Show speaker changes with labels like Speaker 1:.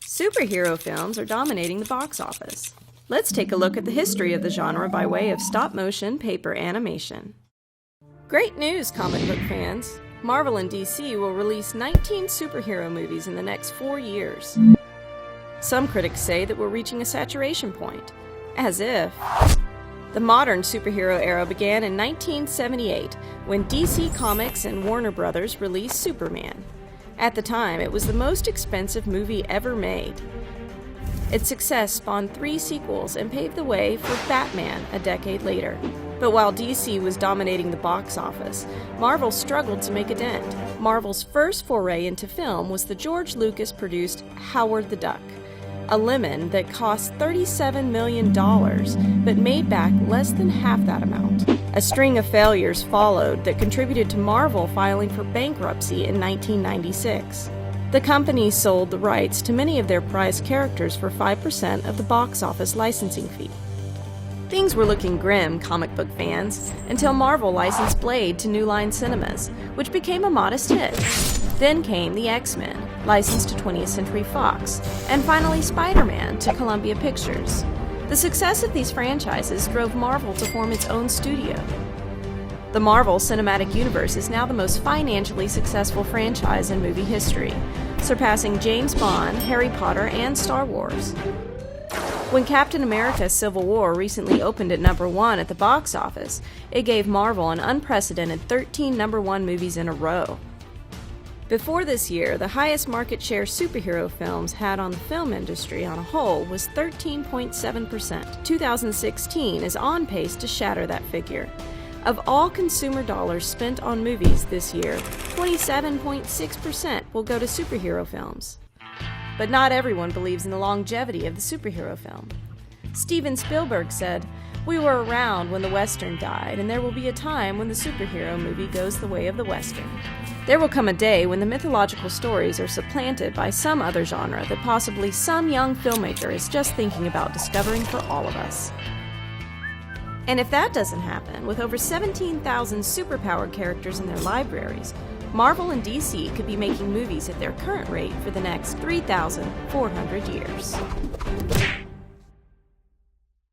Speaker 1: Superhero films are dominating the box office. Let's take a look at the history of the genre by way of stop-motion paper animation. Great news, comic book fans! Marvel and DC will release 19 superhero movies in the next 4 years. Some critics say that we're reaching a saturation point. As if. The modern superhero era began in 1978, when DC Comics and Warner Brothers released Superman. At the time, it was the most expensive movie ever made. Its success spawned 3 sequels and paved the way for Batman a decade later. But while DC was dominating the box office, Marvel struggled to make a dent. Marvel's first foray into film was the George Lucas-produced Howard the Duck, a lemon that cost $37 million, but made back less than half that amount. A string of failures followed that contributed to Marvel filing for bankruptcy in 1996. The company sold the rights to many of their prized characters for 5% of the box office licensing fee. Things were looking grim, comic book fans, until Marvel licensed Blade to New Line Cinemas, which became a modest hit. Then came the X-Men, licensed to 20th Century Fox, and finally Spider-Man to Columbia Pictures. The success of these franchises drove Marvel to form its own studio. The Marvel Cinematic Universe is now the most financially successful franchise in movie history, surpassing James Bond, Harry Potter, and Star Wars. When Captain America: Civil War recently opened at number 1 at the box office, it gave Marvel an unprecedented 13 number 1 movies in a row. Before this year, the highest market share superhero films had on the film industry on a whole was 13.7%. 2016 is on pace to shatter that figure. Of all consumer dollars spent on movies this year, 27.6% will go to superhero films. But not everyone believes in the longevity of the superhero film. Steven Spielberg said, "We were around when the Western died, and there will be a time when the superhero movie goes the way of the Western. There will come a day when the mythological stories are supplanted by some other genre that possibly some young filmmaker is just thinking about discovering for all of us." And if that doesn't happen, with over 17,000 superpowered characters in their libraries, Marvel and DC could be making movies at their current rate for the next 3,400 years.